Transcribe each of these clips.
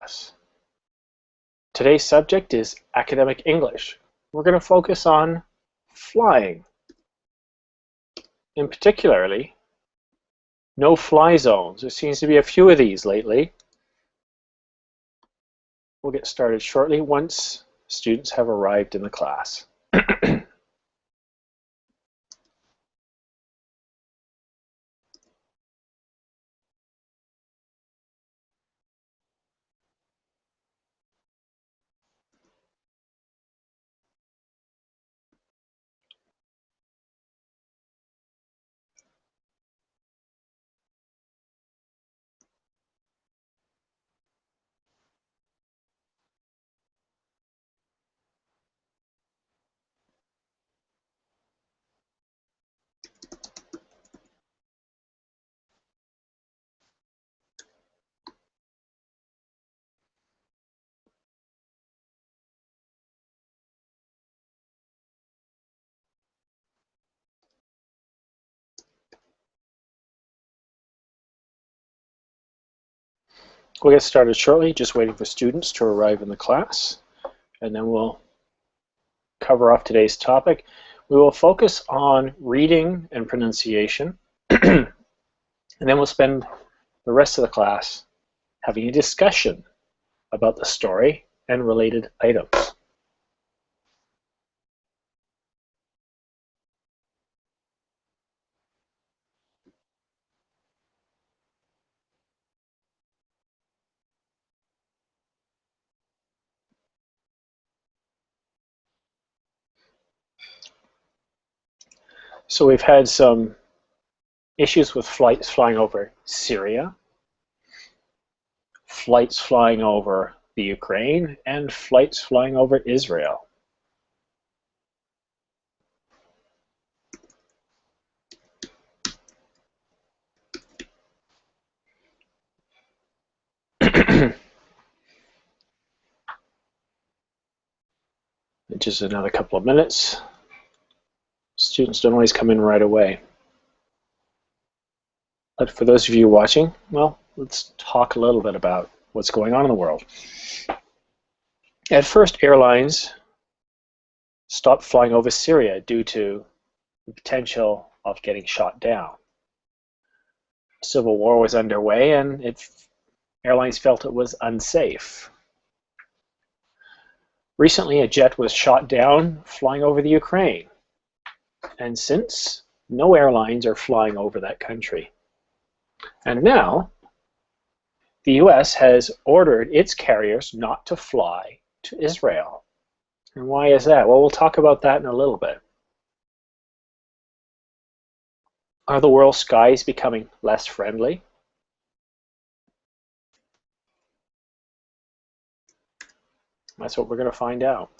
class. Today's subject is academic English. We're going to focus on flying. In particularly, no-fly zones. There seems to be a few of these lately. We'll get started shortly once students have arrived in the class. We'll get started shortly, just waiting for students to arrive in the class, and then we'll cover off today's topic. We will focus on reading and pronunciation, and then we'll spend the rest of the class having a discussion about the story and related items. So we've had some issues with flights flying over Syria, flights flying over the Ukraine, and flights flying over Israel. Just another couple of minutes. Students don't always come in right away. But for those of you watching, well, let's talk a little bit about what's going on in the world. At first, airlines stopped flying over Syria due to the potential of getting shot down. Civil war was underway, and airlines felt it was unsafe. Recently, a jet was shot down flying over the Ukraine, and since, no airlines are flying over that country. And now, the US has ordered its carriers not to fly to Israel. And why is that? Well, we'll talk about that in a little bit. Are the world's skies becoming less friendly? That's what we're going to find out.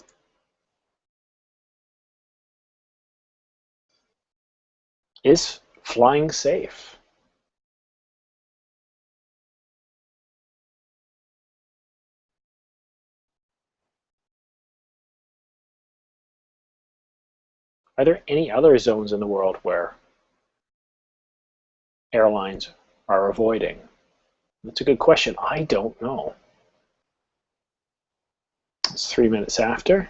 Is flying safe? Are there any other zones in the world where airlines are avoiding? That's a good question. I don't know. It's 3 minutes after.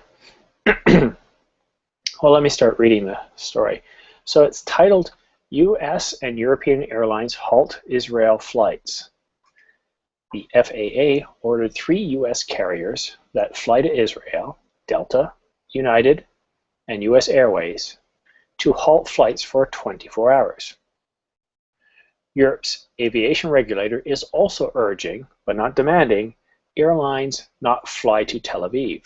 Well, let me start reading the story. So it's titled, US and European Airlines Halt Israel Flights. The FAA ordered 3 US carriers that fly to Israel, Delta, United, and US Airways, to halt flights for 24 hours. Europe's aviation regulator is also urging, but not demanding, airlines not fly to Tel Aviv.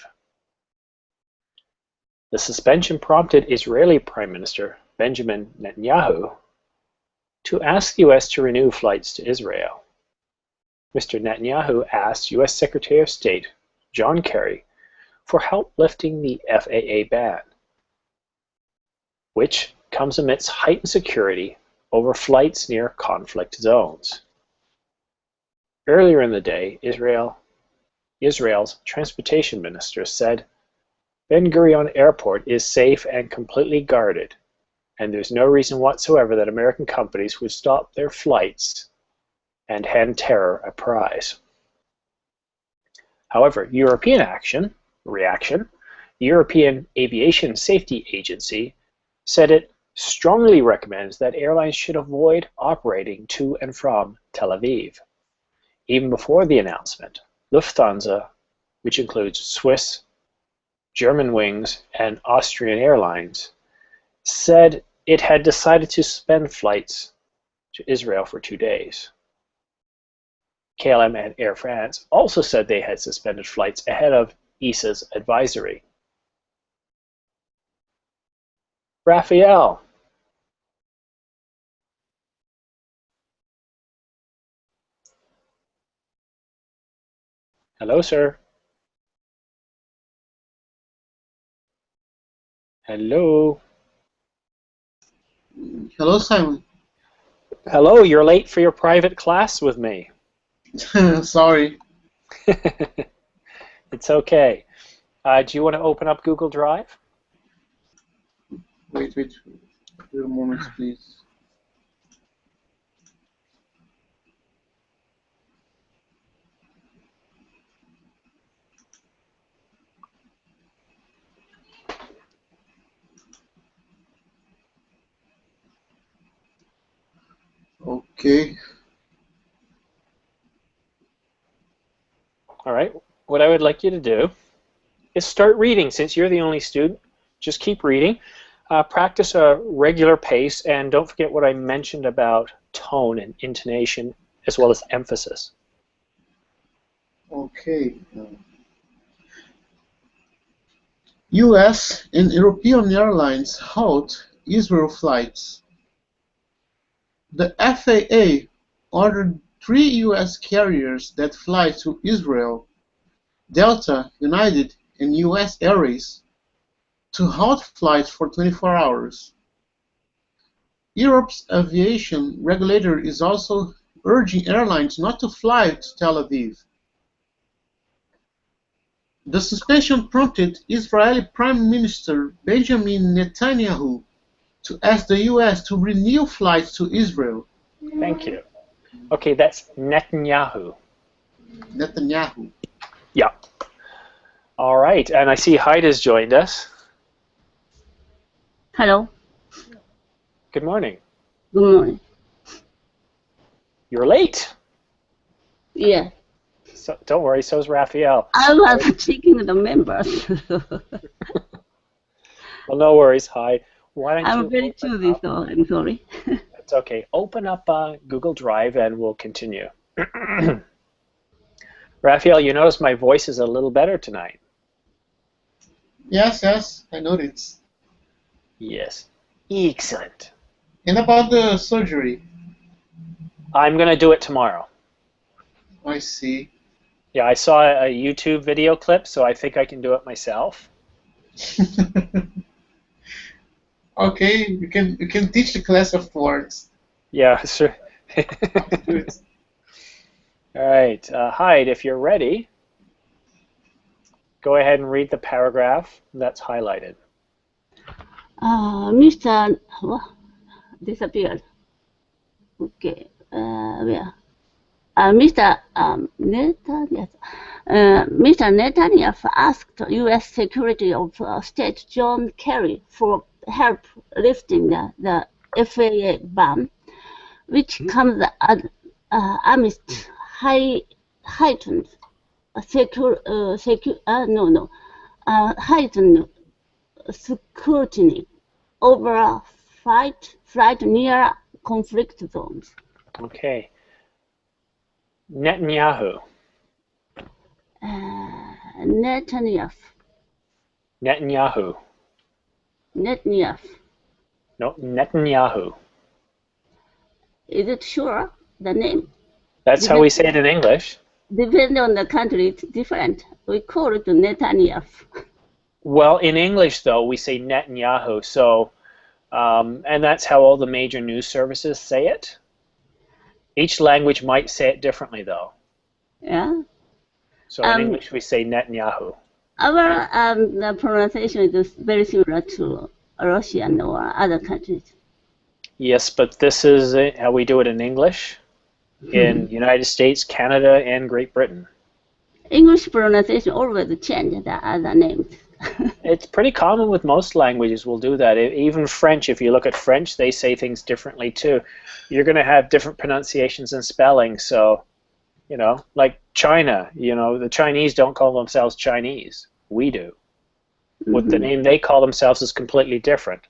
The suspension prompted Israeli Prime Minister Benjamin Netanyahu to ask the US to renew flights to Israel. Mr. Netanyahu asked US Secretary of State John Kerry for help lifting the FAA ban, which comes amidst heightened security over flights near conflict zones. Earlier in the day, Israel's transportation minister said, Ben Gurion Airport is safe and completely guarded, and there's no reason whatsoever that American companies would stop their flights and hand terror a prize. However, European reaction, the European Aviation Safety Agency said it strongly recommends that airlines should avoid operating to and from Tel Aviv. Even before the announcement, Lufthansa, which includes Swiss, Germanwings, and Austrian Airlines, said it had decided to suspend flights to Israel for 2 days. KLM and Air France also said they had suspended flights ahead of ESA's advisory. Raphael. Hello, sir. Hello. Hello, Simon. Hello, you're late for your private class with me. Sorry. It's okay. Do you want to open up Google Drive? Wait a moment, please. Okay. All right. What I would like you to do is start reading. Since you're the only student, just keep reading. Practice a regular pace, and don't forget what I mentioned about tone and intonation, as well as emphasis. Okay. U.S. and European airlines halt Israel flights. The FAA ordered 3 U.S. carriers that fly to Israel, Delta, United, and U.S. Airways, to halt flights for 24 hours. Europe's aviation regulator is also urging airlines not to fly to Tel Aviv. The suspension prompted Israeli Prime Minister Benjamin Netanyahu to ask the U.S. to renew flights to Israel. Thank you. Okay, that's Netanyahu. Netanyahu. Yeah. All right, and I see Hyde has joined us. Hello. Good morning. Good morning. You're late. Yeah. So, don't worry, so is Raphael. I was checking the members. Well, no worries, Hyde. Why don't I'm you very choosy, so I'm sorry. It's okay. Open up Google Drive and we'll continue. Raphael, you notice my voice is a little better tonight. Yes, I noticed. Yes. Excellent. And about the surgery? I'm going to do it tomorrow. I see. Yeah, I saw a YouTube video clip, so I think I can do it myself. Okay, you can teach the class afterwards. Yeah, sure. All right, Hyde, if you're ready, go ahead and read the paragraph that's highlighted. Mr. Disappeared. Okay, where? Mr. Netanyahu asked U.S. Secretary of State John Kerry for help lifting the FAA ban, which comes amidst heightened heightened scrutiny over a flight near conflict zones. Okay. Netanyahu. Netanyahu. Netanyahu. Netanyahu. No, Netanyahu. Is it sure the name? That's how we say it in English. Depending on the country, it's different. We call it Netanyahu. Well, in English, though, we say Netanyahu. So, and that's how all the major news services say it. Each language might say it differently, though. Yeah. So in English, we say Netanyahu. Our the pronunciation is very similar to Russian or other countries. Yes, but this is how we do it in English, in United States, Canada, and Great Britain. English pronunciation always change the other names. It's pretty common with most languages will do that. Even French, if you look at French, they say things differently too. You're going to have different pronunciations and spelling. So, like China, the Chinese don't call themselves Chinese. We do. With the name they call themselves is completely different.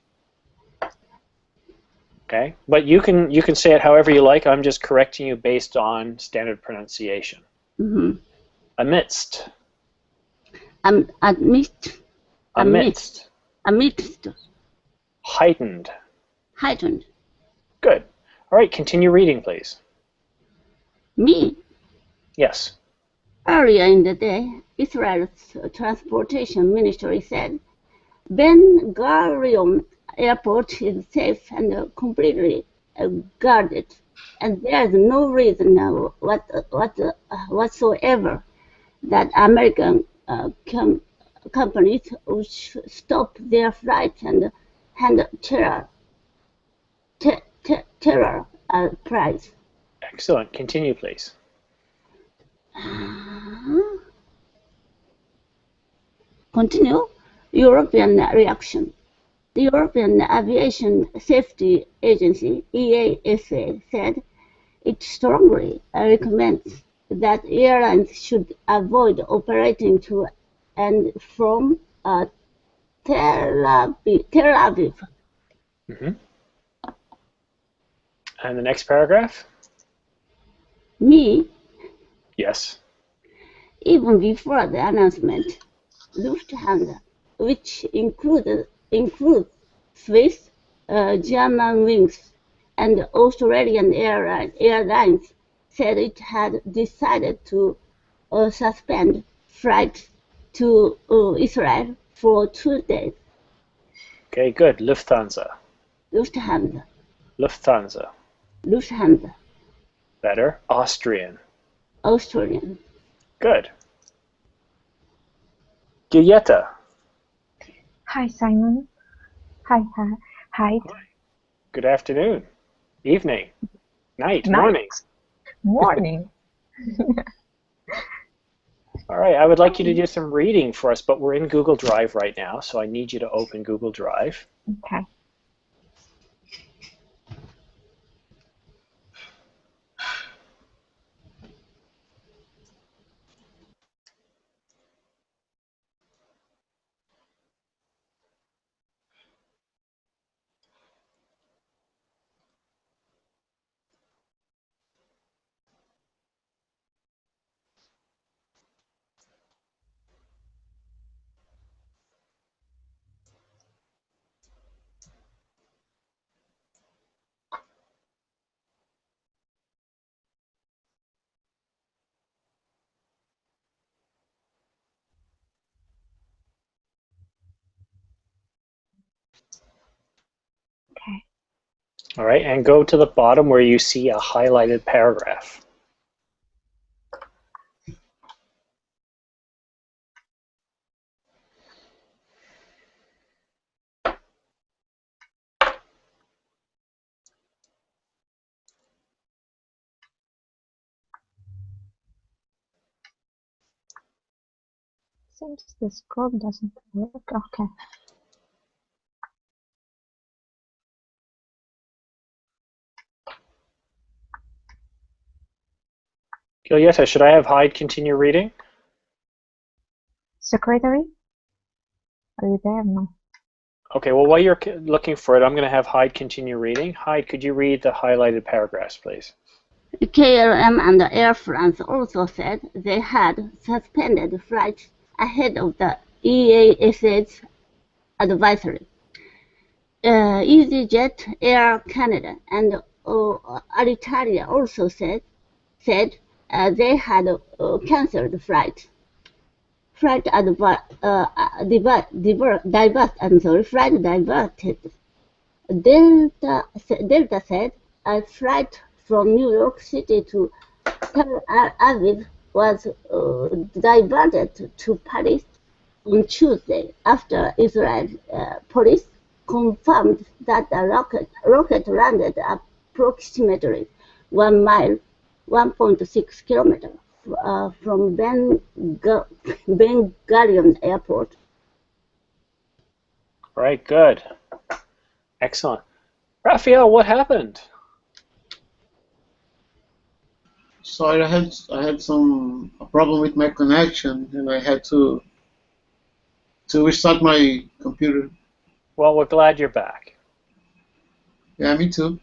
Okay? But you can say it however you like. I'm just correcting you based on standard pronunciation. Amidst. Amidst. Amidst. Heightened. Heightened. Good. All right, continue reading, please. Me. Yes. Earlier in the day, Israel's transportation ministry said Ben Gurion Airport is safe and completely guarded, and there is no reason whatsoever that American companies would stop their flights and hand terror prize. Excellent. Continue, please. Continue. European reaction. The European Aviation Safety Agency, EASA, said it strongly recommends that airlines should avoid operating to and from Tel Aviv. And the next paragraph? Me. Yes. Even before the announcement, Lufthansa, which includes Swiss, Germanwings, and Australian Airlines, said it had decided to suspend flights to Israel for 2 days. Okay, good. Lufthansa. Lufthansa. Lufthansa. Lufthansa. Better. Austrian. Australian. Good. Giulietta. Hi, Simon. Hi. Good afternoon. Evening. Night. Morning. Morning. All right, I would like you to do some reading for us, but we're in Google Drive right now, so I need you to open Google Drive. Okay. Okay. All right, and go to the bottom where you see a highlighted paragraph. Seems the scroll doesn't work. Okay. Giulietta, should I have Hyde continue reading? Secretary? Are you there? No. Okay, well, while you're looking for it, I'm going to have Hyde continue reading. Hyde, could you read the highlighted paragraphs, please? KLM and Air France also said they had suspended flights ahead of the EASA's advisory. EasyJet, Air Canada, and Alitalia also said they had cancelled flights. Flight diverted. Delta said a flight from New York City to Tel Aviv was diverted to Paris on Tuesday after Israel police confirmed that the rocket landed approximately 1 mile, 1.6 kilometers from Ben Gurion Airport. All right, good. Excellent. Raphael, what happened? Sorry, I had a problem with my connection, and I had to restart my computer. Well, we're glad you're back. Yeah, me too.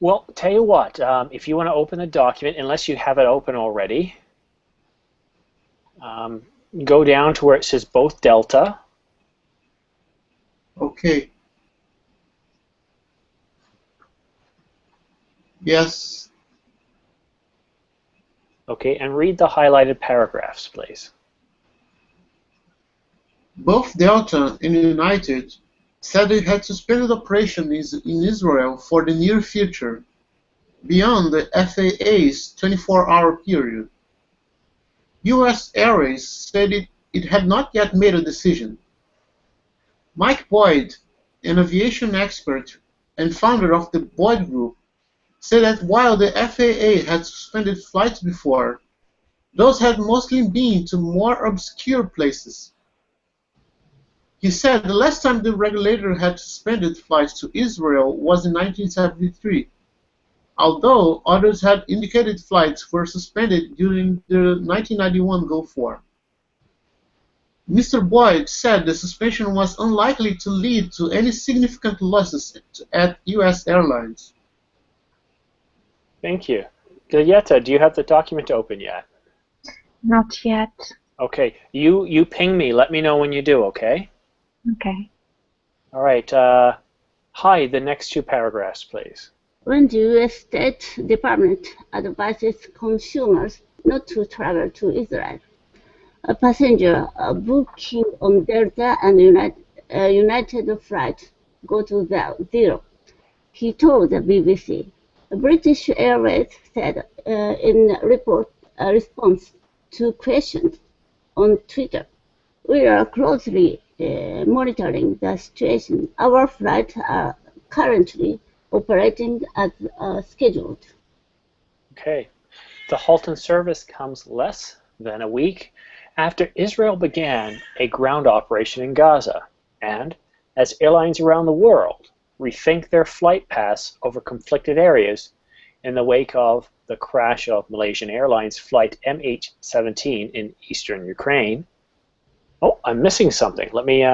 Well, tell you what, if you want to open the document, unless you have it open already, go down to where it says both delta. Okay. Yes. Okay, and read the highlighted paragraphs, please. Both Delta and United said they had suspended operations in Israel for the near future, beyond the FAA's 24-hour period. U.S. Airways said it had not yet made a decision. Mike Boyd, an aviation expert and founder of the Boyd Group, said that while the FAA had suspended flights before, those had mostly been to more obscure places. He said the last time the regulator had suspended flights to Israel was in 1973, although others had indicated flights were suspended during the 1991 Gulf War. Mr. Boyd said the suspension was unlikely to lead to any significant losses at U.S. airlines. Thank you. Giulietta, do you have the document open yet? Not yet. Okay, you ping me. Let me know when you do, okay? Okay. All right. Hi, the next two paragraphs, please. When the U.S. State Department advises consumers not to travel to Israel, a passenger booking on Delta and United flight go to zero, he told the BBC. British Airways said in response to questions on Twitter, "We are closely monitoring the situation. Our flights are currently operating as scheduled." Okay. The Halton service comes less than a week after Israel began a ground operation in Gaza, and as airlines around the world rethink their flight paths over conflicted areas in the wake of the crash of Malaysian Airlines Flight MH17 in eastern Ukraine. Oh, I'm missing something. Let me,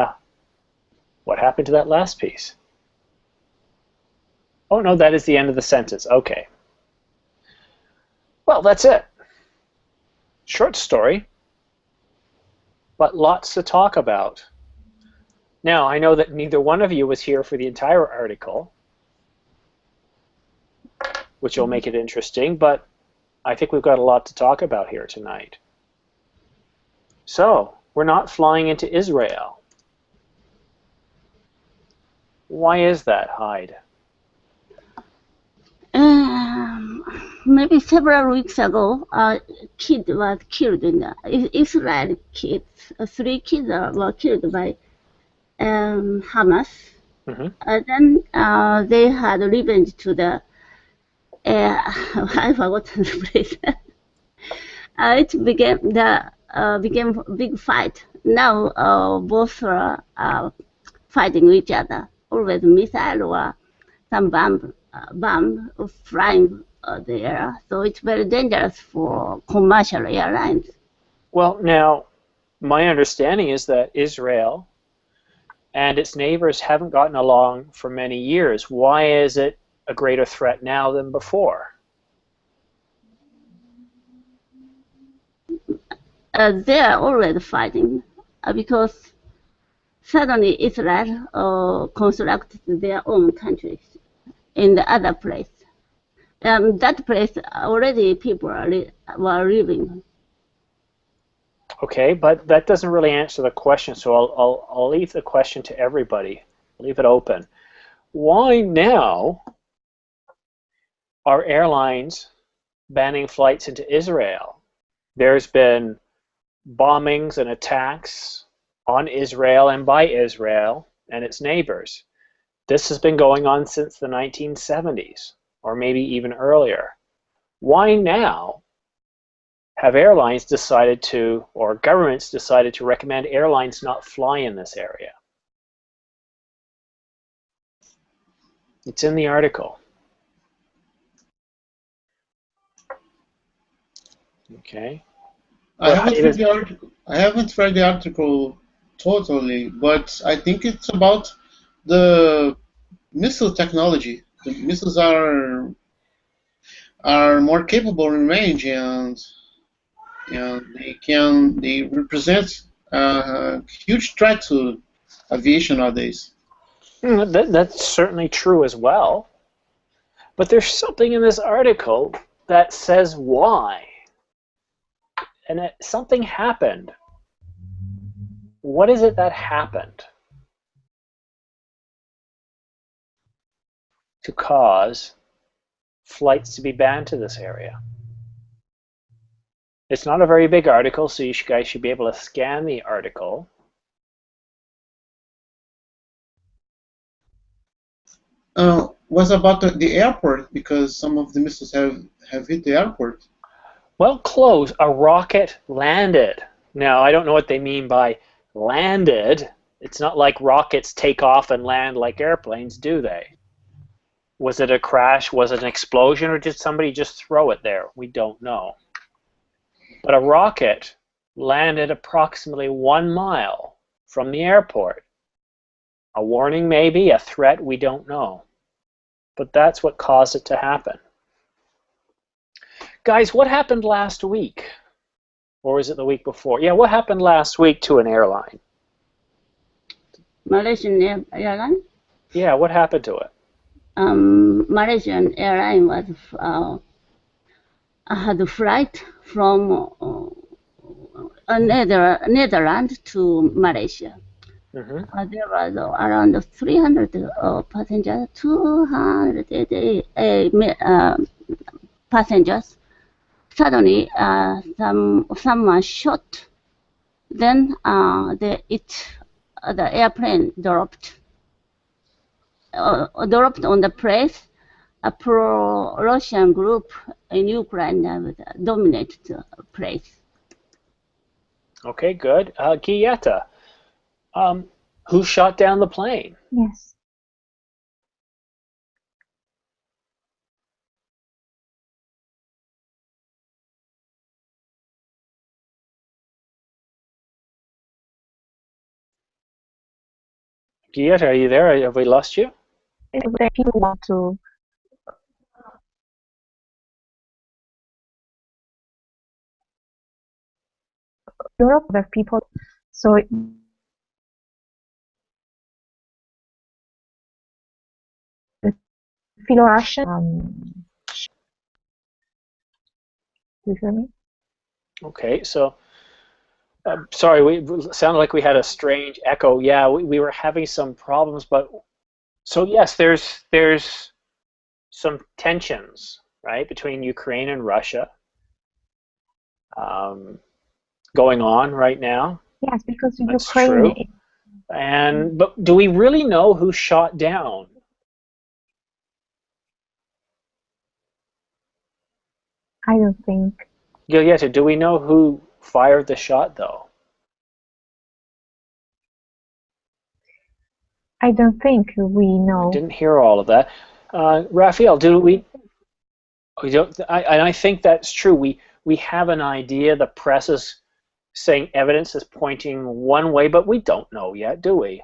what happened to that last piece? Oh, no, that is the end of the sentence. Okay. Well, that's it. Short story, but lots to talk about. Now, I know that neither one of you was here for the entire article, which will make it interesting, but I think we've got a lot to talk about here tonight. So, we're not flying into Israel. Why is that, Hyde? Maybe several weeks ago, a kid was killed in the Israeli kids. 3 kids were killed by Hamas. Mm-hmm. Then they had revenge to the I forgot the place. It became a big fight. Now both are fighting each other. Always missile or some bomb flying there. So it's very dangerous for commercial airlines. Well, now, my understanding is that Israel and its neighbors haven't gotten along for many years. Why is it a greater threat now than before? They are always fighting because suddenly Israel constructed their own countries in the other place. That place already people were living. Okay, but that doesn't really answer the question, so I'll leave the question to everybody. Leave it open. Why now are airlines banning flights into Israel? There's been bombings and attacks on Israel and by Israel and its neighbors. This has been going on since the 1970s, or maybe even earlier. Why now have airlines decided to, or governments decided to recommend airlines not fly in this area. It's in the article. Okay. I haven't read the article totally, but I think it's about the missile technology. The missiles are more capable in range, and they represent a huge threat to aviation nowadays. That's certainly true as well. But there's something in this article that says why. And something happened. What is it that happened to cause flights to be banned to this area? It's not a very big article, so you guys should be able to scan the article. Was about the airport, because some of the missiles have hit the airport. Well, close. A rocket landed. Now, I don't know what they mean by landed. It's not like rockets take off and land like airplanes, do they? Was it a crash? Was it an explosion? Or did somebody just throw it there? We don't know. But a rocket landed approximately 1 mile from the airport. A warning maybe, a threat, we don't know. But that's what caused it to happen. Guys, what happened last week? Or was it the week before? Yeah, what happened last week to an airline? Malaysian Airline? Yeah, what happened to it? Malaysian Airline was had a flight from Netherlands to Malaysia. Mm-hmm. There was around 300 passengers, 288 passengers. Suddenly, someone shot. Then the airplane dropped on the place. A pro-Russian group in Ukraine dominated the place. Okay, good. Gieta, who shot down the plane? Yes. Gieta, are you there? Have we lost you? If people want to Europe, there are people, so Philo-Russian. Do you hear me? Okay, so sorry, we sounded like we had a strange echo. Yeah, we were having some problems, but so yes, there's some tensions, right, between Ukraine and Russia going on right now. Yes, because That's Ukraine. True. But do we really know who shot down? I don't think. Giulietta, do we know who fired the shot, though? I don't think we know. I didn't hear all of that. Raphael, do we? I think that's true. We have an idea. The press is saying evidence is pointing one way, but we don't know yet, do we?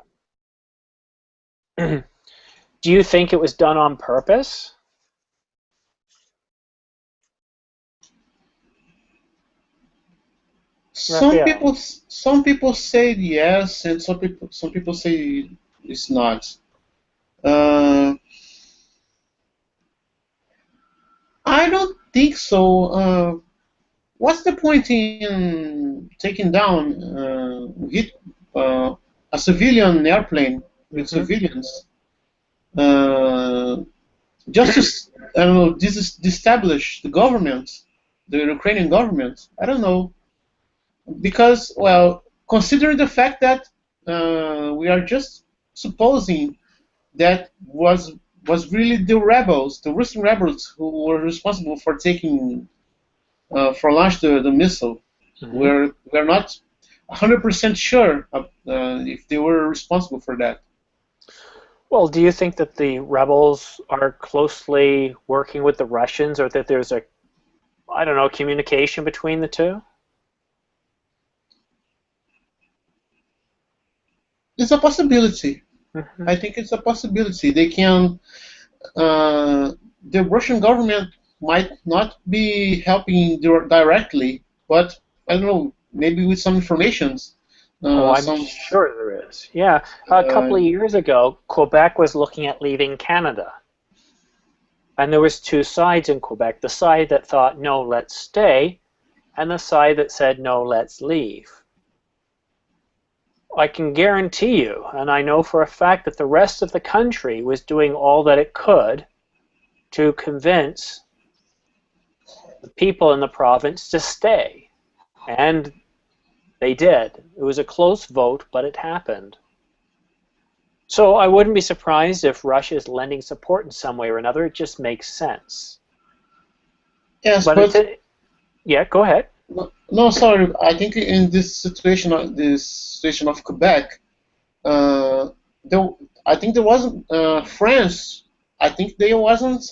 Do you think it was done on purpose? Some people say yes, and some people say it's not. I don't think so. What's the point in taking down a civilian airplane with civilians? Just to, I don't know, disestablish the government, the Ukrainian government. I don't know. Because, well, considering the fact that we are just supposing that was really the rebels, the Russian rebels, who were responsible for taking for launch the missile. We're not 100% sure if they were responsible for that. Well, do you think that the rebels are closely working with the Russians, or that there's a, I don't know, communication between the two? It's a possibility. Mm-hmm. I think it's a possibility. They can. The Russian government might not be helping directly, but I don't know, maybe with some information. Oh, I'm sure there is. Yeah, a couple of years ago, Quebec was looking at leaving Canada. And there was two sides in Quebec. The side that thought, no, let's stay, and the side that said, no, let's leave. I can guarantee you, and I know for a fact, that the rest of the country was doing all that it could to convince the people in the province to stay. And they did. It was a close vote, but it happened. So I wouldn't be surprised if Russia is lending support in some way or another. It just makes sense. Yes, but yeah, go ahead. No, sorry. I think in this situation of Quebec, I think there wasn't France. I think they wasn't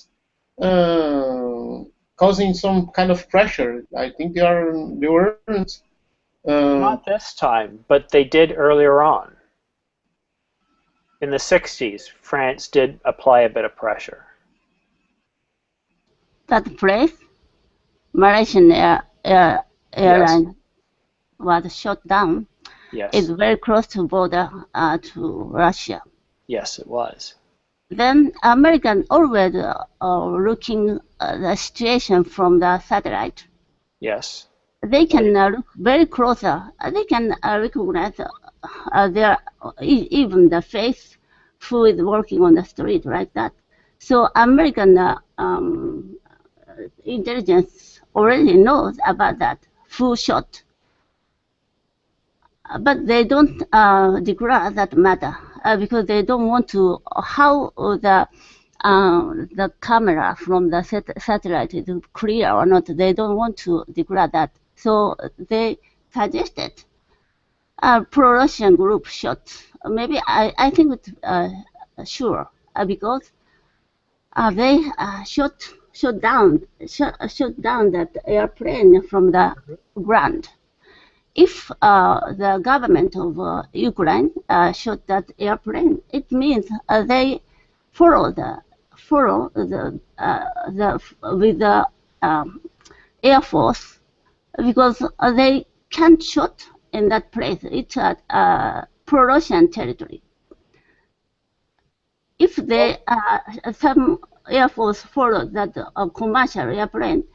causing some kind of pressure. I think they weren't. Not this time, but they did earlier on. In the 60s, France did apply a bit of pressure. That place, Malaysian airline was shut down. Yes. It's very close to border to Russia. Yes, it was. Then Americans always looking the situation from the satellite. Yes. They can look very closer. They can recognize even the face who is working on the street like that. So American intelligence already knows about that full shot. But they don't declare that matter because they don't want to how the camera from the satellite is clear or not. They don't want to declare that. So they suggested a pro-Russian group shot. Maybe I think it's sure because they shot down that airplane from the ground. If the government of Ukraine shot that airplane, it means they follow with the Air Force because they can't shoot in that place. It's a pro-Russian territory. If they some Air Force follow that commercial airplane,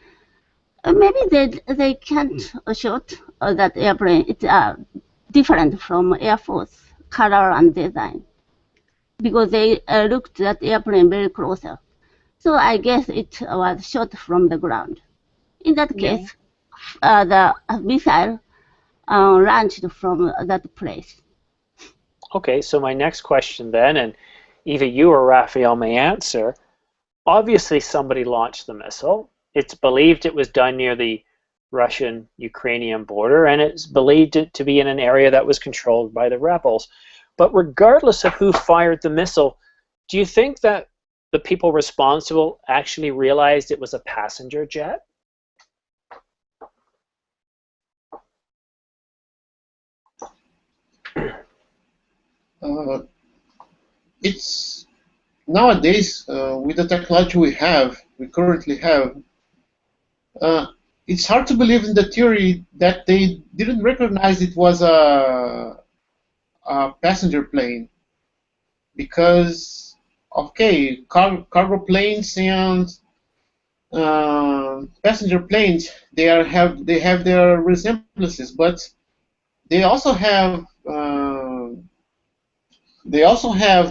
maybe they can't shoot that airplane. It's different from Air Force color and design because they looked at the airplane very closer. So I guess it was shot from the ground. In that case, the missile launched from that place. Okay, so my next question then, and either you or Raphael may answer, obviously somebody launched the missile. It's believed it was done near the Russian-Ukrainian border, and it's believed it to be in an area that was controlled by the rebels. But regardless of who fired the missile, do you think that the people responsible actually realized it was a passenger jet? It's nowadays with the technology we currently have, it's hard to believe in the theory that they didn't recognize it was a passenger plane, because okay, cargo planes and passenger planes have their resemblances, but they also have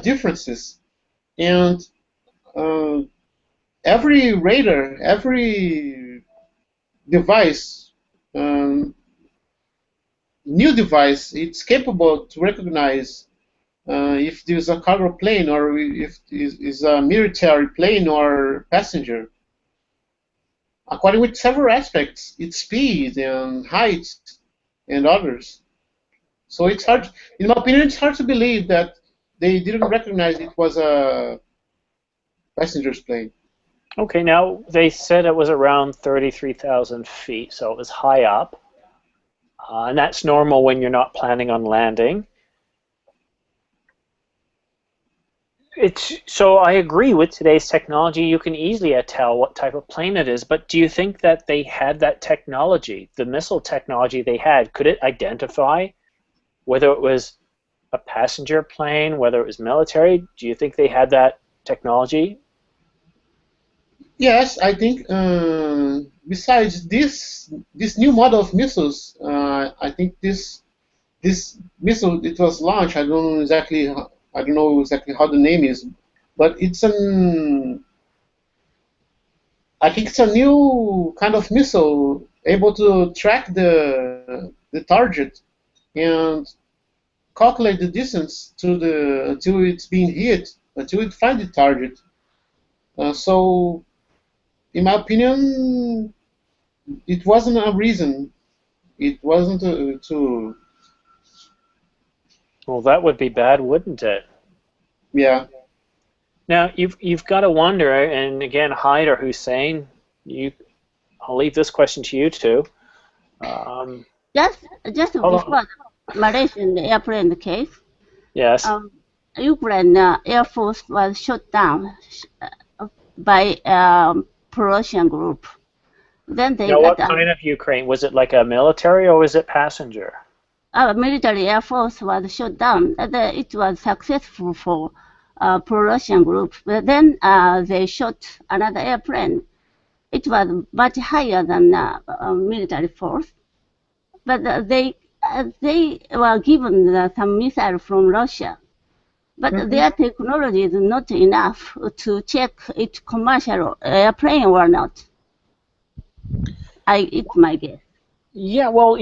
differences, and every radar, every device, new device, it's capable to recognize if there's a cargo plane or if it's a military plane or passenger. according with several aspects, its speed and height and others. So it's hard, in my opinion, it's hard to believe that they didn't recognize it was a passenger's plane. Okay, now they said it was around 33,000 feet, so it was high up. And that's normal when you're not planning on landing. So I agree with today's technology. You can easily tell what type of plane it is, but do you think that they had that technology, the missile technology they had? Could it identify whether it was a passenger plane, whether it was military? Do you think they had that technology? Yes, I think besides this new model of missiles, I think this missile, it was launched. I don't know exactly how the name is, but I think it's a new kind of missile able to track the target and calculate the distance until it's being hit, until it finds the target. So, in my opinion, it wasn't a reason. It wasn't to. Well, that would be bad, wouldn't it? Yeah. Now you've got to wonder, and again, Hyde or Hussein, I'll leave this question to you two. Just before Malaysian airplane case, yes. Ukraine Air Force was shot down by Prussian group. Then they now, what kind of Ukraine? Was it like a military or was it passenger? Military Air Force was shot down. It was successful for Pro-Russian group. But then they shot another airplane. It was much higher than military force. But they were given some missile from Russia. But their technology is not enough to check it's commercial airplane or not. It's my guess. Yeah, well,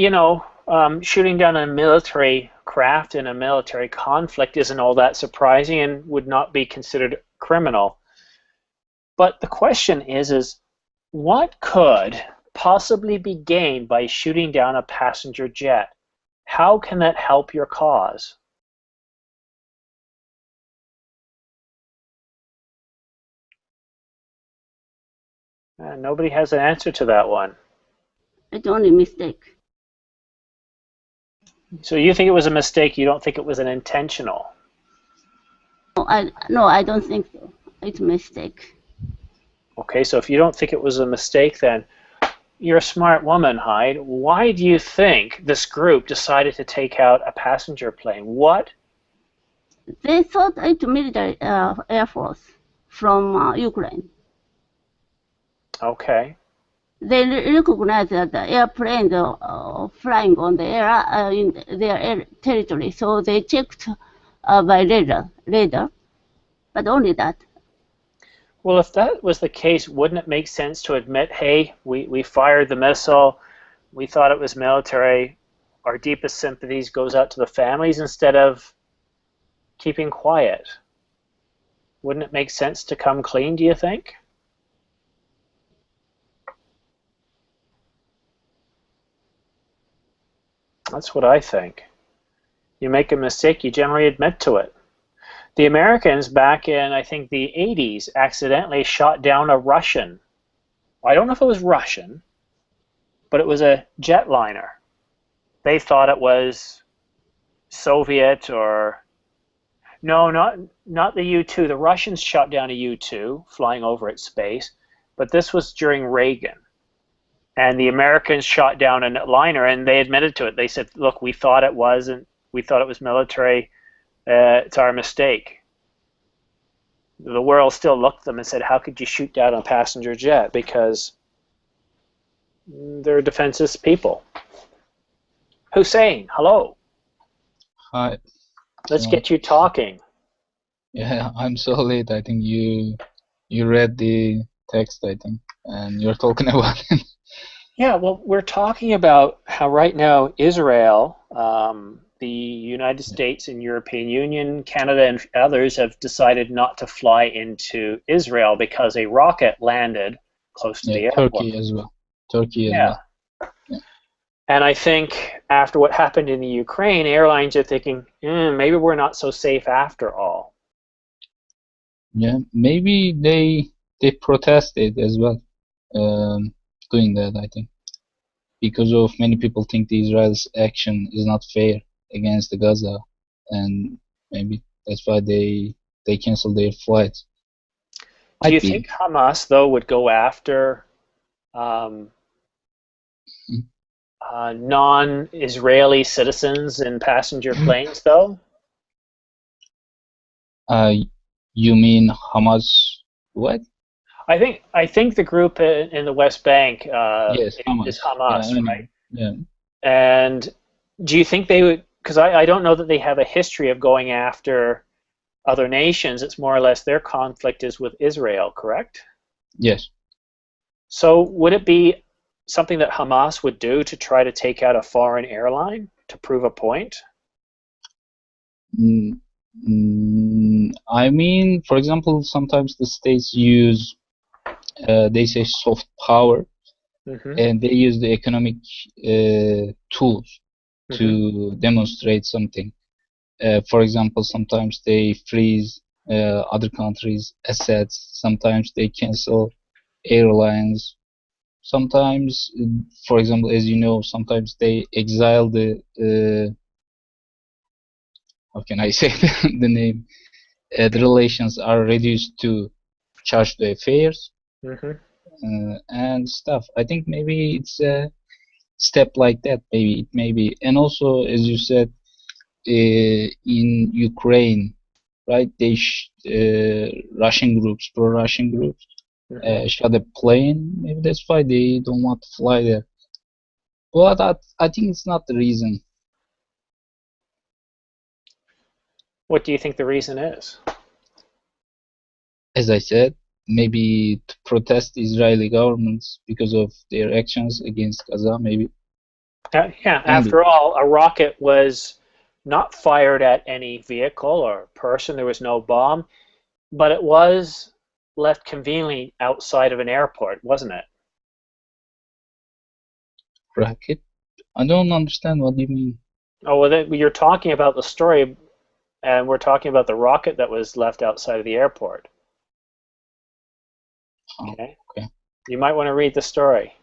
shooting down a military craft in a military conflict isn't all that surprising and would not be considered criminal. But the question is what could possibly be gained by shooting down a passenger jet? How can that help your cause? Nobody has an answer to that one. It's only a mistake. So you think it was a mistake, you don't think it was an intentional? No, I don't think so. It's a mistake. Okay, so if you don't think it was a mistake, then you're a smart woman, Hyde. Why do you think this group decided to take out a passenger plane? What? They thought it's military Air Force from Ukraine. Okay. They recognize that the airplanes flying on the air in their air territory, so they checked by radar, but only that. Well, if that was the case, wouldn't it make sense to admit, hey, we fired the missile, we thought it was military, our deepest sympathies goes out to the families, instead of keeping quiet? Wouldn't it make sense to come clean, do you think? That's what I think. You make a mistake, you generally admit to it. The Americans back in, I think, the 80s accidentally shot down a Russian. I don't know if it was Russian, but it was a jetliner. They thought it was Soviet or... No, not the U-2. The Russians shot down a U-2 flying over its space, but this was during Reagan. And the Americans shot down a liner, and they admitted to it. They said, look, we thought it wasn't. We thought it was military. It's our mistake. The world still looked at them and said, how could you shoot down a passenger jet? Because they're defenseless people. Hussein, hello. Hi. Let's get you talking. Yeah, I'm so late. I think you read the text, I think, and you're talking about it. Yeah, well, we're talking about how right now Israel, the United States and European Union, Canada, and others have decided not to fly into Israel because a rocket landed close to Yeah, the airport. Turkey as well. Turkey as Yeah. well. Yeah. And I think after what happened in the Ukraine, airlines are thinking, maybe we're not so safe after all. Yeah, maybe they protested as well, doing that, I think, because of many people think the Israel's action is not fair against the Gaza, and maybe that's why they canceled their flights. Do you Might be. think Hamas, though, would go after um, non-Israeli citizens in passenger planes, though? You mean Hamas? What? I think the group in the West Bank Yes, Hamas. is Hamas, Yeah, I know. right? Yeah. And do you think they would? Because I don't know that they have a history of going after other nations. It's more or less their conflict is with Israel, correct? Yes. So would it be something that Hamas would do to try to take out a foreign airline to prove a point? I mean, for example, sometimes the states use, they say soft power, and they use the economic tools to demonstrate something. For example, sometimes they freeze other countries' assets. Sometimes they cancel airlines. Sometimes, for example, as you know, sometimes they exile the how can I say the name? The relations are reduced to charge the fares and stuff. I think maybe it's a step like that. Maybe it may be, and also as you said, in Ukraine, right? Russian groups, pro-Russian groups, shot a plane. Maybe that's why they don't want to fly there. But I think it's not the reason. What do you think the reason is? As I said, maybe to protest the Israeli governments because of their actions against Gaza, maybe. Yeah, after all, a rocket was not fired at any vehicle or person. There was no bomb, but it was left conveniently outside of an airport, wasn't it? Rocket? I don't understand what you mean. Oh, well, you're talking about the story, and we're talking about the rocket that was left outside of the airport. Okay. Okay. You might want to read the story.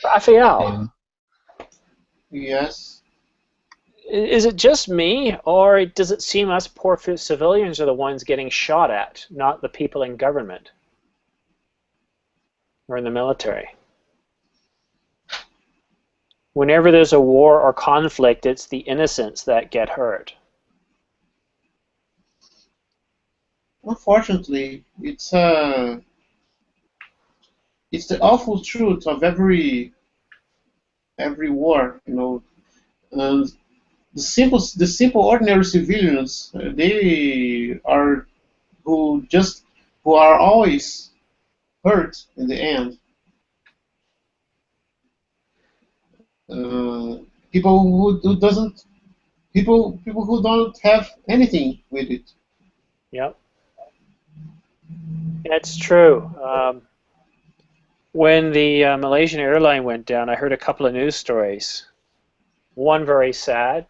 Raphael. Yes. Is it just me, or does it seem us poor civilians are the ones getting shot at, not the people in government or in the military? Whenever there's a war or conflict, it's the innocents that get hurt. Unfortunately, it's the awful truth of every war, you know. And the simple ordinary civilians, they are who are always hurt in the end. People who don't have anything with it. Yep. It's true. When the Malaysian airline went down, I heard a couple of news stories. One very sad.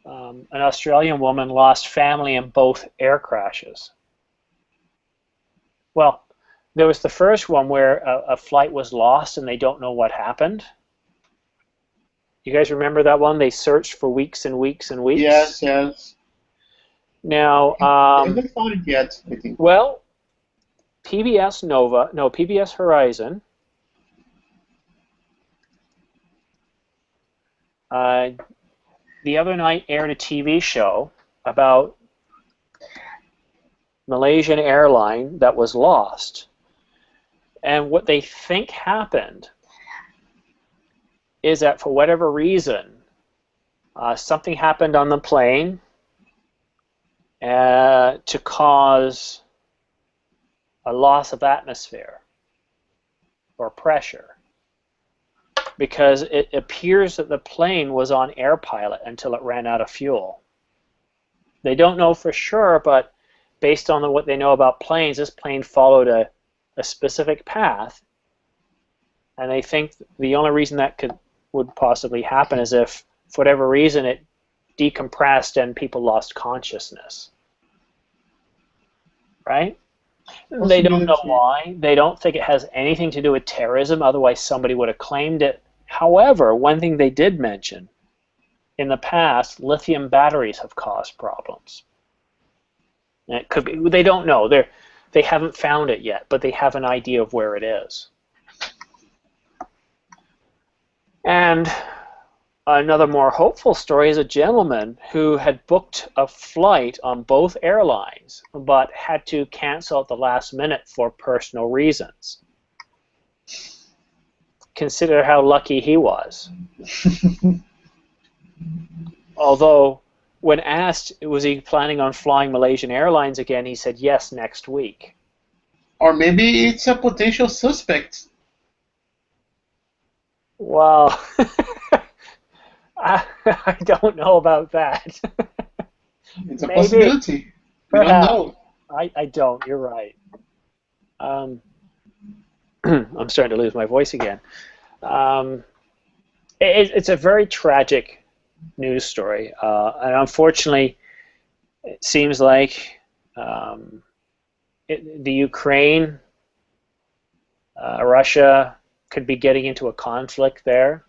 An Australian woman lost family in both air crashes. Well, there was the first one where a flight was lost and they don't know what happened. You guys remember that one? They searched for weeks and weeks and weeks. Yes. Now, I haven't found it yet, I think. Well, PBS Horizon the other night aired a TV show about Malaysian airline that was lost. And what they think happened is that for whatever reason, something happened on the plane to cause a loss of atmosphere or pressure, because it appears that the plane was on air pilot until it ran out of fuel. They don't know for sure, but based on what they know about planes, this plane followed a specific path, and they think the only reason that would possibly happen is if, for whatever reason, it decompressed and people lost consciousness. Right? They don't know why. They don't think it has anything to do with terrorism, otherwise somebody would have claimed it. However, one thing they did mention, in the past, lithium batteries have caused problems. And it could be, they don't know. They haven't found it yet, but they have an idea of where it is. And another more hopeful story is a gentleman who had booked a flight on both airlines, but had to cancel at the last minute for personal reasons. Consider how lucky he was. Although, when asked, was he planning on flying Malaysian Airlines again, he said yes, next week. Or maybe it's a potential suspect. Well, I don't know about that. It's a possibility. We don't know. I don't. You're right. I'm starting to lose my voice again. It's a very tragic news story, and unfortunately, it seems like the Ukraine, Russia could be getting into a conflict there.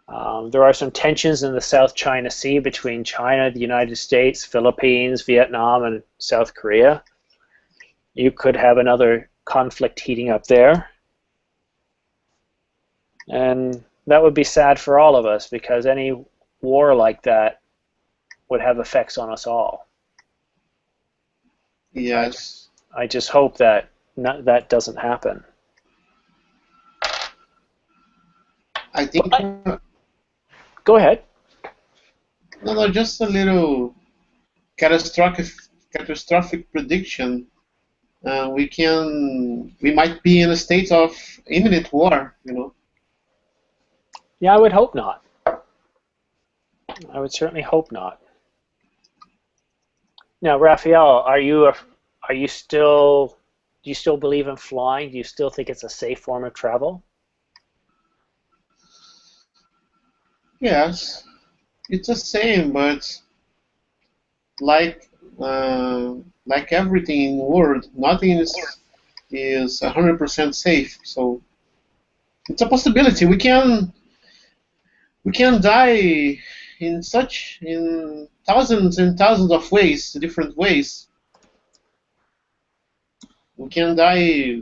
There are some tensions in the South China Sea between China, the United States, Philippines, Vietnam, and South Korea. You could have another conflict heating up there. And that would be sad for all of us, because any war like that would have effects on us all. Yes. I just hope that that doesn't happen. I think... Go ahead. No, just a little catastrophic prediction. We might be in a state of imminent war, you know. Yeah, I would hope not. I would certainly hope not. Now, Raphael, do you still believe in flying? Do you still think it's a safe form of travel? Yes, it's the same, but like everything in the world, nothing is 100% safe. So it's a possibility. We can die in thousands and thousands of ways, different ways. We can die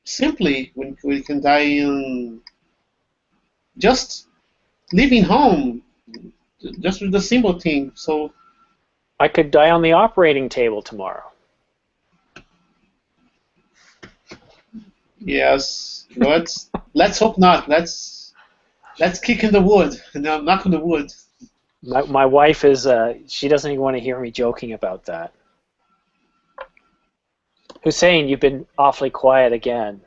simply. We can die in just leaving home, just with the simple thing. So I could die on the operating table tomorrow. Yes, but let's hope not. Let's kick in the wood. No, knock on the wood. My wife is she doesn't even want to hear me joking about that. Hussein, you've been awfully quiet again.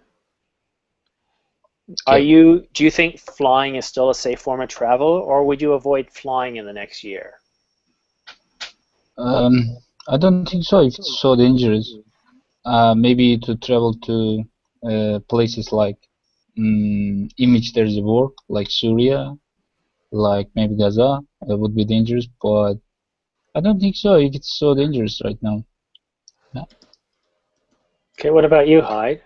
Do you think flying is still a safe form of travel, or would you avoid flying in the next year? I don't think so, if it's so dangerous. Maybe to travel to places like in which there's a war, like Syria, like maybe Gaza, would be dangerous, but I don't think so if it's so dangerous right now. Yeah. Okay, what about you, Hyde?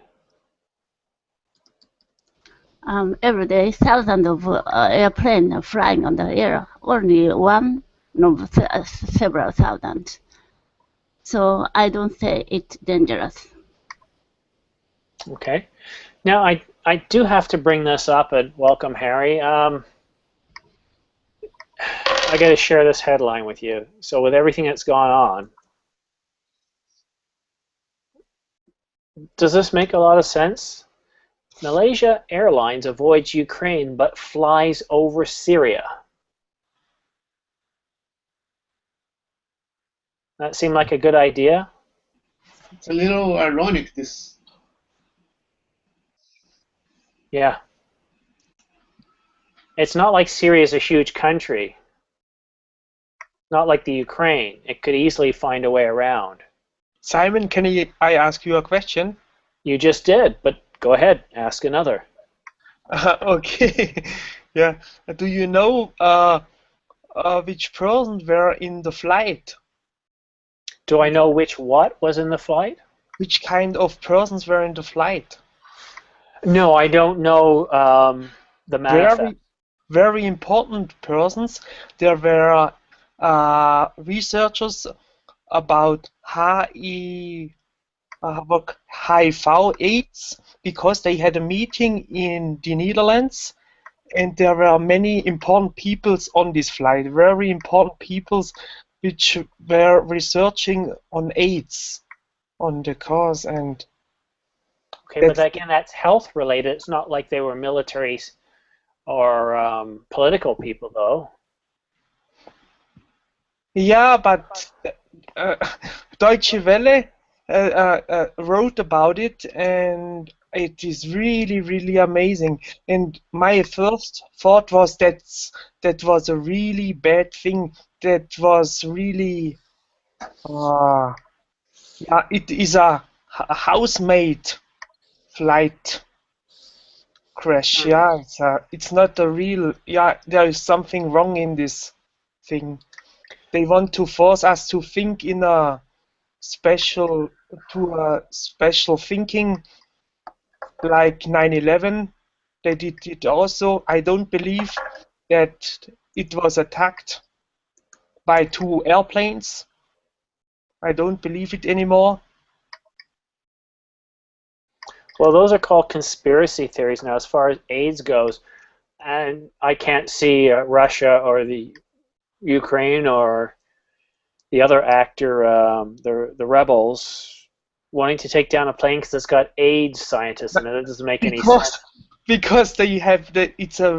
Every day, thousands of airplanes flying on the air. Only one, no, several thousand. So I don't say it's dangerous. Okay. Now I do have to bring this up, and welcome, Harry. I got to share this headline with you. So with everything that's gone on, does this make a lot of sense? Malaysia Airlines avoids Ukraine but flies over Syria. That seemed like a good idea? It's a little ironic, this. Yeah. It's not like Syria is a huge country. Not like the Ukraine. It could easily find a way around. Simon, can I ask you a question? You just did, but go ahead, ask another. Okay. Yeah. Do you know which persons were in the flight? Do I know which what was in the flight? Which kind of persons were in the flight? No, I don't know the manifest. Very important persons. There were researchers about HIV/AIDS because they had a meeting in the Netherlands, and there were many important peoples on this flight, very important peoples which were researching on AIDS, on the cause, and Okay, but again, that's health related. It's not like they were militaries or political people, though. yeah, but Deutsche Welle wrote about it, and it is really, really amazing. And my first thought was that was a really bad thing. That was really, yeah, it is a housemaid flight crash. Yeah, it's not a real. Yeah, there is something wrong in this thing. They want to force us to think in a special thinking like 9/11. They did it also. I don't believe that it was attacked by 2 airplanes. I don't believe it anymore. Well, those are called conspiracy theories now as far as AIDS goes. And I can't see Russia or the Ukraine or the other actor, the rebels, wanting to take down a plane because it's got AIDS scientists in it. It doesn't make any sense. Because they have it's a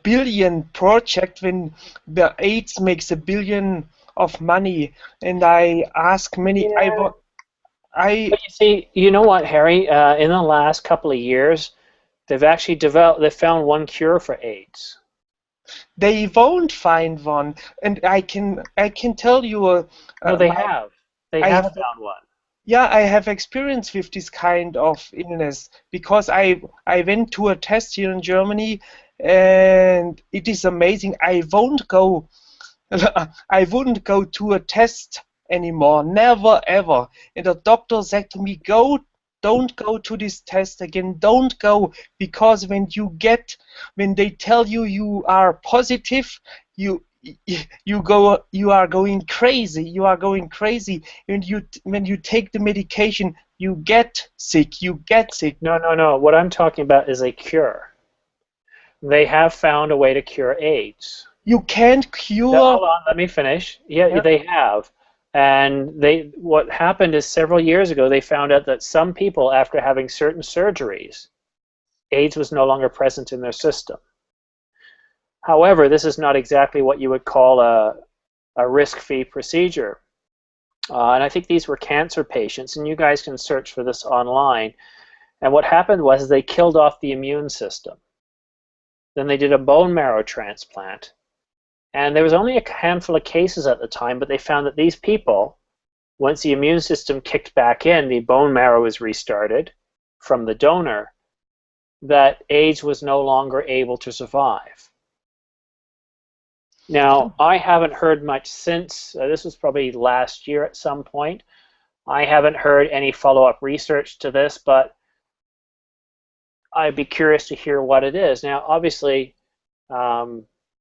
billion project when the AIDS makes $1 billion of money, and I ask many. Yeah. But you see, you know what, Harry? In the last couple of years, they've actually they found one cure for AIDS. They won't find one, and I can tell you. No, they have. They have found one. Yeah, I have experience with this kind of illness because I went to a test here in Germany, and it is amazing. I wouldn't go to a test anymore, never ever. And the doctor said to me, don't go to this test again, don't go, because when they tell you you are positive, you are going crazy. And when you take the medication, you get sick. No. What I'm talking about is a cure. They have found a way to cure AIDS. You can't cure. No, hold on, let me finish. Yeah, they have. And what happened is several years ago they found out that some people, after having certain surgeries, AIDS was no longer present in their system. However, this is not exactly what you would call a risk-free procedure. And I think these were cancer patients, and you guys can search for this online. And what happened was they killed off the immune system. Then they did a bone marrow transplant. And there was only a handful of cases at the time, but they found that these people, once the immune system kicked back in, the bone marrow was restarted from the donor, that AIDS was no longer able to survive. Now, I haven't heard much since. This was probably last year at some point. I haven't heard any follow-up research to this, but I'd be curious to hear what it is. Now, obviously,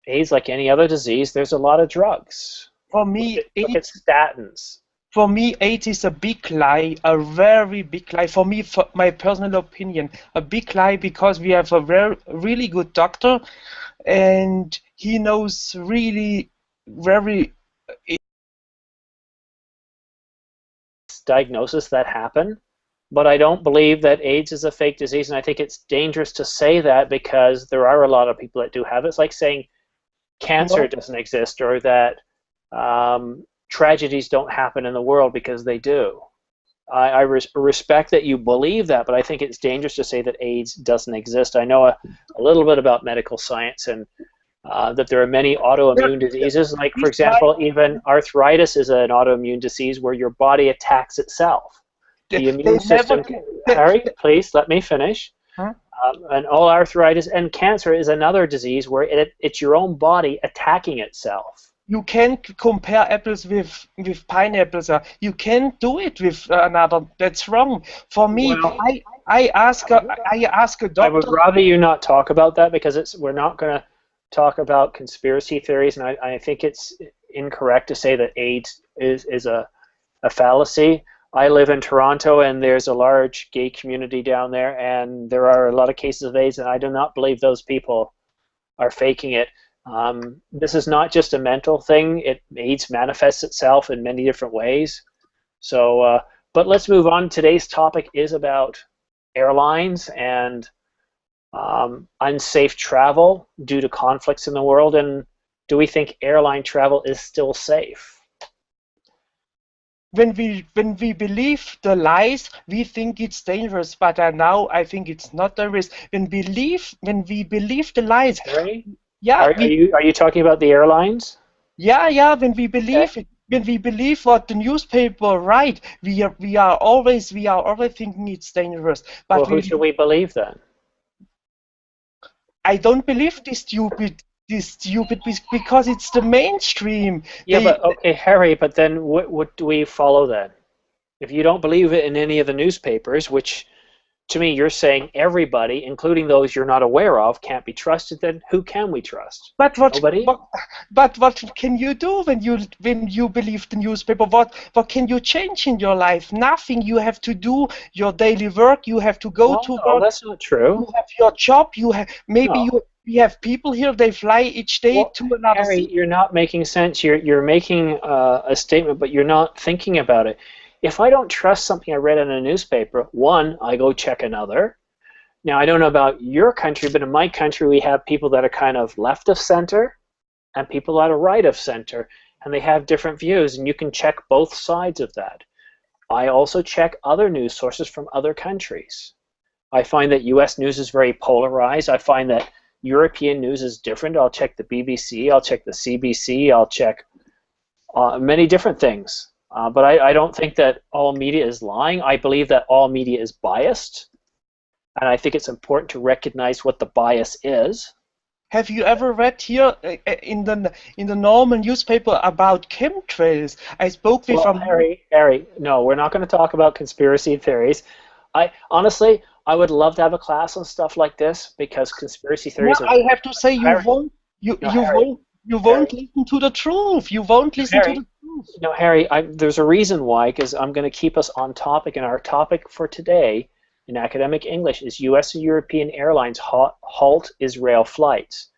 AIDS, like any other disease, there's a lot of drugs. For me, look at statins. For me, AIDS is a big lie, a very big lie. For me, for my personal opinion, a big lie, because we have a really good doctor, and he knows really very diagnosis that happen. But I don't believe that AIDS is a fake disease, and I think it's dangerous to say that because there are a lot of people that do have it. It's like saying cancer doesn't exist, or that tragedies don't happen in the world, because they do. I respect that you believe that, but I think it's dangerous to say that AIDS doesn't exist. I know a little bit about medical science, and that there are many autoimmune diseases. Like, for example, even arthritis is an autoimmune disease where your body attacks itself. The immune system, Harry, please let me finish. Huh? And all arthritis and cancer is another disease where it's your own body attacking itself. You can't compare apples with pineapples. You can't do it with another. That's wrong. For me, Well, I ask a doctor. I would rather you not talk about that because we're not going to talk about conspiracy theories, and I think it's incorrect to say that AIDS is a fallacy. I live in Toronto, and there's a large gay community down there, and there are a lot of cases of AIDS, and I do not believe those people are faking it. This is not just a mental thing. AIDS manifests itself in many different ways. So, but let's move on. Today's topic is about airlines and unsafe travel due to conflicts in the world, and do we think airline travel is still safe? When we believe the lies, we think it's dangerous. But now I think it's not dangerous. When we believe the lies, Harry? yeah. Are you talking about the airlines? Yeah. When we believe it, when we believe what the newspaper write, we are always thinking it's dangerous. But Well, who should we believe then? I don't believe this stupid because it's the mainstream. Yeah, but okay, Harry, but then what do we follow then? If you don't believe it in any of the newspapers, which to me you're saying everybody, including those you're not aware of, can't be trusted, then who can we trust? But what can you do when you believe the newspaper? What can you change in your life? Nothing. You have to do your daily work. You have to go to work. That's not true. You have your job. You have we have people here. They fly each day to another Harry, city. you're not making sense. You're making a statement, but you're not thinking about it. If I don't trust something I read in a newspaper, one, I go check another. Now, I don't know about your country, but in my country, we have people that are kind of left of center and people that are right of center, and they have different views, and you can check both sides of that. I also check other news sources from other countries. I find that U.S. news is very polarized. I find that European news is different. I'll check the BBC, I'll check the CBC, I'll check many different things. But I don't think that all media is lying. I believe that all media is biased, and I think it's important to recognize what the bias is. Have you ever read here in the normal newspaper about chemtrails? I spoke with Harry, no, we're not going to talk about conspiracy theories. Honestly, I would love to have a class on stuff like this because conspiracy theories. I have to say, you won't listen to the truth. You won't listen to the truth. No, Harry, there's a reason why, because I'm going to keep us on topic, and our topic for today in academic English is U.S. and European airlines halt Israel flights.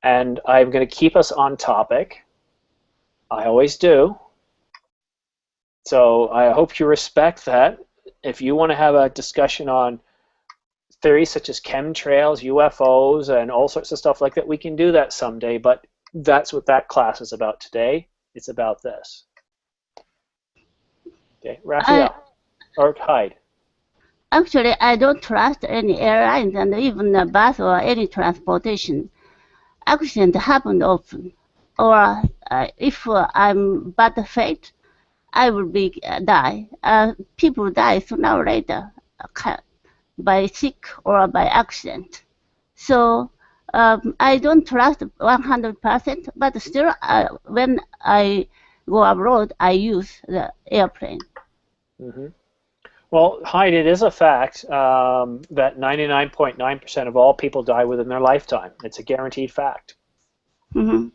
And I'm going to keep us on topic. I always do. So I hope you respect that. If you want to have a discussion on theories such as chemtrails, UFOs, and all sorts of stuff like that, we can do that someday, but that's what that class is about today. It's about this. Okay, Raphael, or Hyde. Actually, I don't trust any airlines and even the bus or any transportation. Accidents happen often. Or if I'm bad fate, I will die. People die sooner or later by sick or by accident. So I don't trust 100%, but still when I go abroad, I use the airplane. Mm-hmm. Well, Hyde, it is a fact that 99.9% of all people die within their lifetime. It's a guaranteed fact. Mm-hmm.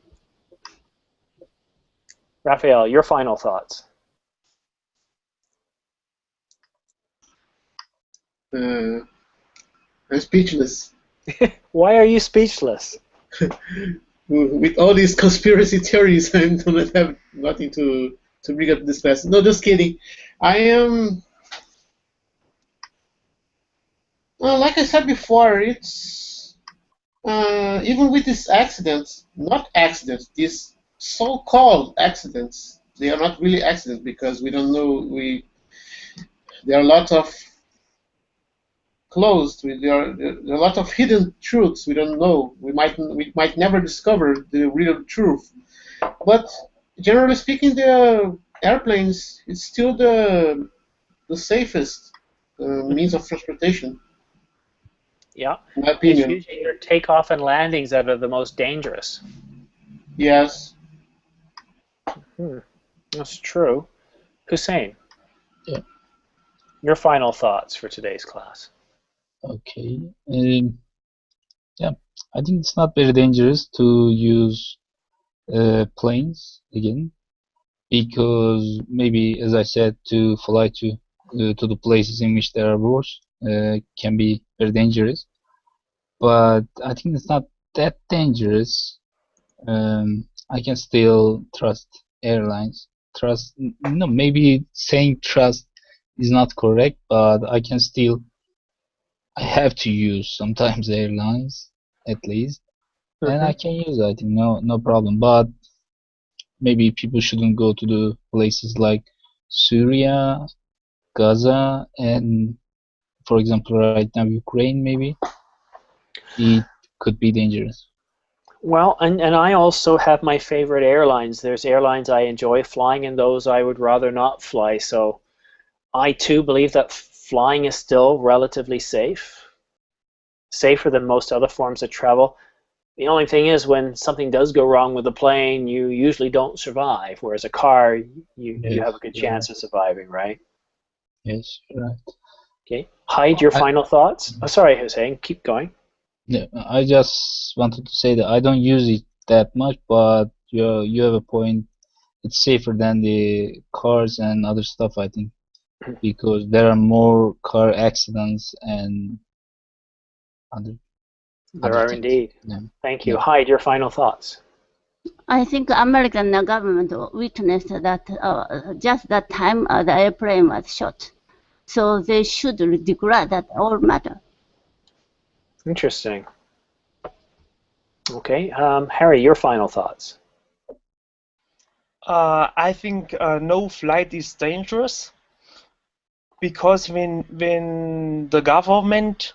Raphael, your final thoughts. I'm speechless. Why are you speechless? With all these conspiracy theories, I don't have nothing to bring up this class. No, just kidding. I am... like I said before, it's... even with these accidents, not accidents, these so-called accidents, they are not really accidents because we don't know, there are a lot of closed. There are a lot of hidden truths we don't know. We might never discover the real truth. But generally speaking, the airplanes, it's still the the safest means of transportation. Yeah. In my opinion. It's usually your takeoff and landings that are the most dangerous. Yes. That's true. Hussein, Yeah. your final thoughts for today's class. Okay. Yeah, I think it's not very dangerous to use planes again, because maybe, as I said, to fly to the places in which there are wars can be very dangerous. But I think it's not that dangerous. I can still trust airlines. Trust, no, maybe saying trust is not correct, but I can still, I have to use sometimes airlines at least, and I can use it. I think no problem. But maybe people shouldn't go to the places like Syria, Gaza, and, for example, right now Ukraine. Maybe it could be dangerous. Well, and I also have my favorite airlines. There's airlines I enjoy flying, and those I would rather not fly. So I too believe that flying is still relatively safe, safer than most other forms of travel. The only thing is, when something does go wrong with the plane, you usually don't survive, whereas a car, you have a good chance of surviving, right? Yes, right. Okay. Hyde, your final thoughts? Oh, sorry, Hussein, keep going. Yeah, I just wanted to say that I don't use it that much, but you have a point. It's safer than the cars and other stuff, I think, because there are more car accidents and other There are things. indeed. Yeah. Thank you. Yeah. Hyde, your final thoughts? I think American government witnessed that just that time the airplane was shot. So they should declare that all matter. Interesting. Okay. Harry, your final thoughts? I think no flight is dangerous, because when the government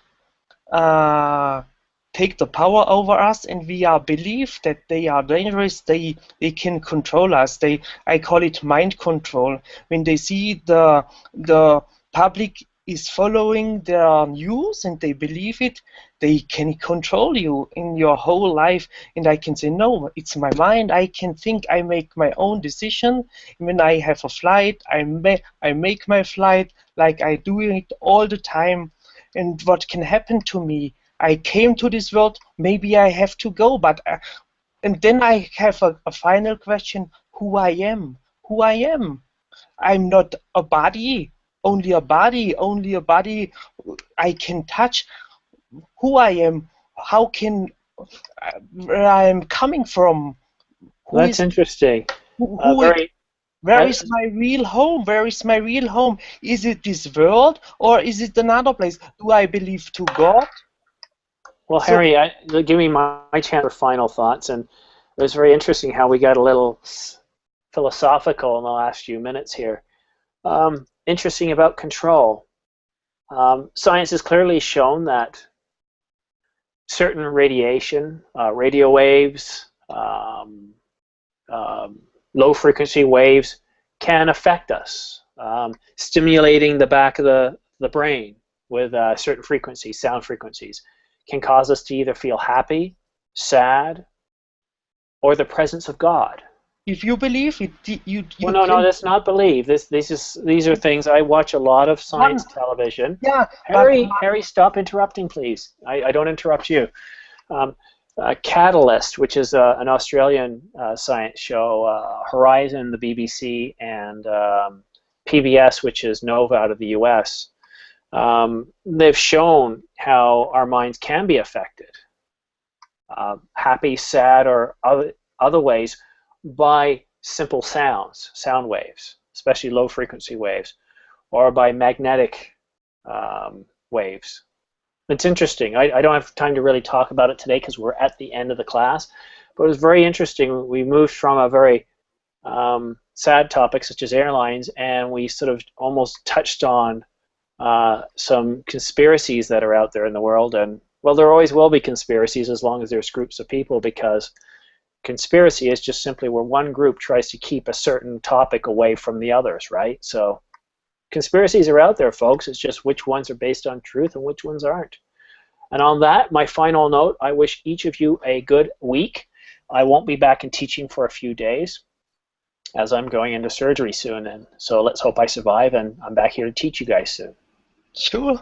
take the power over us and we are believe that they are dangerous, they can control us. I call it mind control. When they see the public is following their news and they believe it, they can control you in your whole life. And I can say, no, it's my mind. I can think. I make my own decision. When I have a flight, I make my flight like I do it all the time. And what can happen to me? I came to this world. Maybe I have to go, but and then I have a final question: who I am? Who I am? I'm not a body. Only a body. Only a body I can touch. Who I am? How can where I am coming from? That's interesting. Where is my real home? Where is my real home? Is it this world or is it another place? Do I believe to God? Well, Harry, give me my chance for final thoughts. And it was very interesting how we got a little philosophical in the last few minutes here. Interesting about control. Science has clearly shown that certain radiation, radio waves, low-frequency waves can affect us, stimulating the back of the brain with certain frequencies, sound frequencies, can cause us to either feel happy, sad, or the presence of God. If you believe it, well, no, that's not believe. These are things. I watch a lot of science television. Yeah, Harry, stop interrupting, please. I don't interrupt you. Catalyst, which is an Australian science show, Horizon, the BBC, and PBS, which is Nova out of the US. They've shown how our minds can be affected, happy, sad, or other ways, by simple sounds, sound waves, especially low-frequency waves, or by magnetic waves. It's interesting. I don't have time to really talk about it today because we're at the end of the class, but it was very interesting. We moved from a very sad topic such as airlines, and we sort of almost touched on some conspiracies that are out there in the world. And well, there always will be conspiracies as long as there's groups of people, because conspiracy is just simply where one group tries to keep a certain topic away from the others, right? So conspiracies are out there, folks. It's just which ones are based on truth and which ones aren't. And on that, my final note, I wish each of you a good week. I won't be back in teaching for a few days as I'm going into surgery soon. And so let's hope I survive, and I'm back here to teach you guys soon. Sure,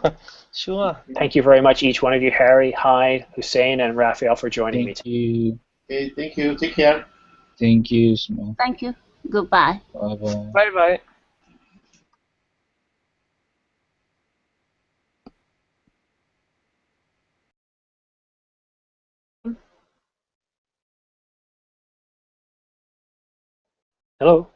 sure. Thank you very much, each one of you, Harry, Hyde, Hussein, and Raphael, for joining me. Thank you. Okay, thank you. Take care. Thank you, Simone. Thank you. Goodbye. Bye-bye. Bye-bye. Hello.